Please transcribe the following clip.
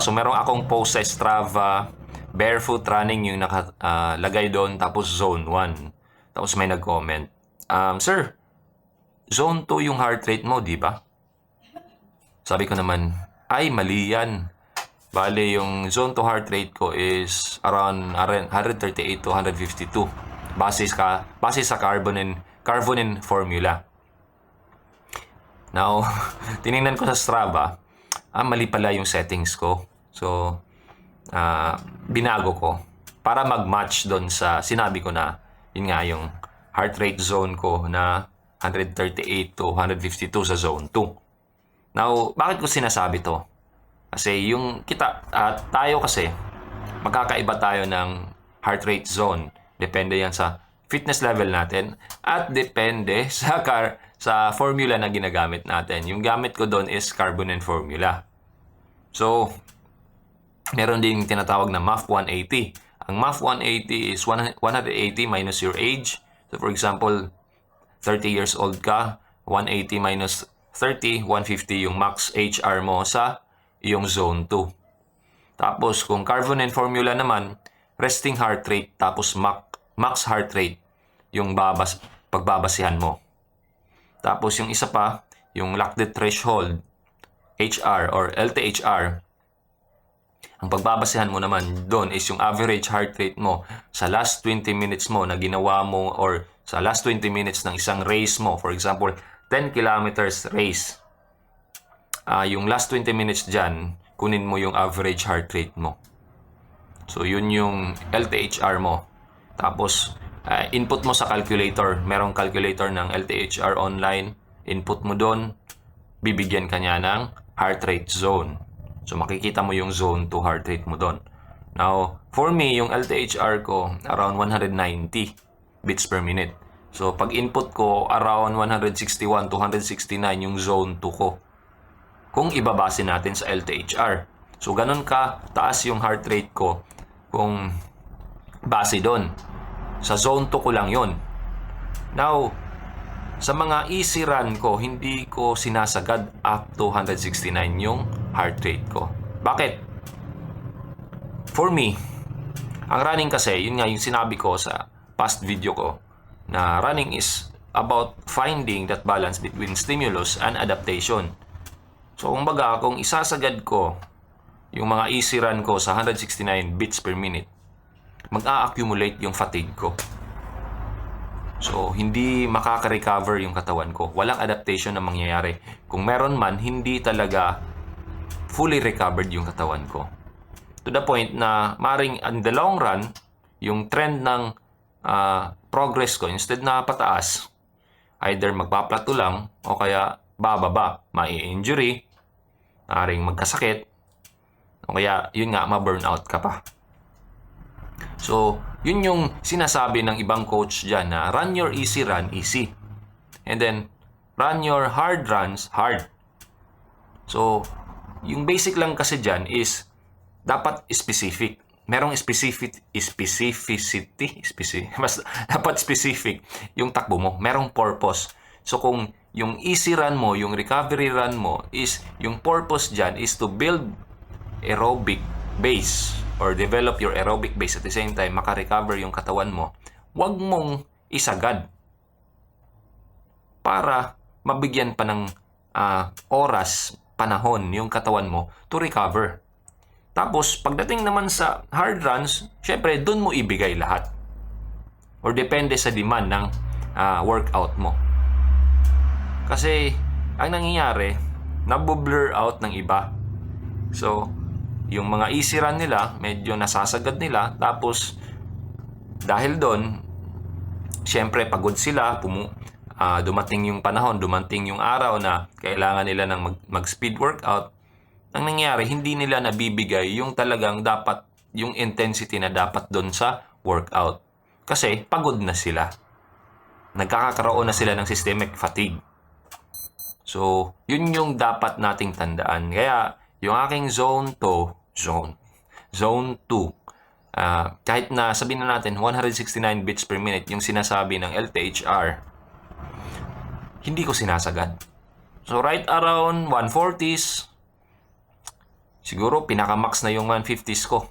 So meron akong post sa Strava, barefoot running yung nakalagay doon, tapos zone 1. Tapos may nag-comment, Sir, zone 2 yung heart rate mo, di ba? Sabi ko naman, ay mali yan. Bale, yung zone 2 heart rate ko is around 138 to 152. Base sa Carbonin formula. Now, tiningnan ko sa Strava, mali pala yung settings ko. So, binago ko para mag-match doon sa sinabi ko na yun nga yung heart rate zone ko na 138 to 152 sa zone 2. Now, bakit ko sinasabi to? Kasi yung tayo kasi magkakaiba tayo ng heart rate zone. Depende yan sa fitness level natin at depende sa formula na ginagamit natin. Yung gamit ko doon is Carbonin formula. So, meron din tinatawag na MAF 180. Ang MAF 180 is 180 minus your age. So, for example, 30 years old ka, 180 minus 30, 150 yung max HR mo sa iyong zone 2. Tapos, kung Carbonin formula naman, resting heart rate tapos max heart rate yung pagbabasihan mo. Tapos, yung isa pa, yung lactate threshold, HR or LTHR, ang pagbabasihan mo naman doon is yung average heart rate mo sa last 20 minutes mo na ginawa mo or sa last 20 minutes ng isang race mo. For example, 10 kilometers race. Yung last 20 minutes dyan, kunin mo yung average heart rate mo. So, yun yung LTHR mo. Tapos, input mo sa calculator. Merong calculator ng LTHR online. Input mo doon, bibigyan ka niya ng heart rate zone. So, makikita mo yung zone 2 heart rate mo doon. Now, for me, yung LTHR ko, around 190 beats per minute. So, pag input ko, around 161 to 169 yung zone 2 ko. Kung ibabase natin sa LTHR. So, ganun ka taas yung heart rate ko kung base doon. Sa zone 2 ko lang yon. Now, sa mga easy run ko, hindi ko sinasagad up to 169 yung heart rate ko. Bakit? For me, ang running kasi, yun nga yung sinabi ko sa past video ko, na running is about finding that balance between stimulus and adaptation. So, kumbaga, kung isasagad ko yung mga easy run ko sa 169 beats per minute, mag-a-accumulate yung fatigue ko. So, hindi makaka-recover yung katawan ko. Walang adaptation na mangyayari. Kung meron man, hindi talaga fully recovered yung katawan ko. To the point na maring in the long run, yung trend ng progress ko, instead na pataas, either magpaplato lang o kaya bababa, mai-injury, maring magkasakit, o kaya yun nga, ma-burnout ka pa. So, yun yung sinasabi ng ibang coach dyan na run your easy run, easy. And then, run your hard runs, hard. So, yung basic lang kasi dyan is dapat specific. Merong specificity. Dapat specific yung takbo mo. Merong purpose. So, kung yung easy run mo, yung recovery run mo is, yung purpose dyan is to build aerobic base or develop your aerobic base at the same time, maka-recover yung katawan mo, huwag mong isagad para mabigyan pa ng oras, panahon yung katawan mo to recover. Tapos, pagdating naman sa hard runs, syempre, dun mo ibigay lahat. Or depende sa demand ng workout mo. Kasi, ang nangyayari, nabublur out ng iba. So, yung mga easy run nila, medyo nasasagad nila. Tapos, dahil doon, syempre pagod sila, dumating yung panahon, dumating yung araw na kailangan nila ng mag-speed workout. Ang nangyayari, hindi nila nabibigay yung talagang dapat, yung intensity na dapat doon sa workout. Kasi pagod na sila. Nagkakaroon na sila ng systemic fatigue. So, yun yung dapat nating tandaan. Kaya, yung aking zone 2, kahit na sabihin na natin 169 beats per minute yung sinasabi ng LTHR, hindi ko sinasagad. So right around 140s, Siguro pinaka-max na yung 150s ko.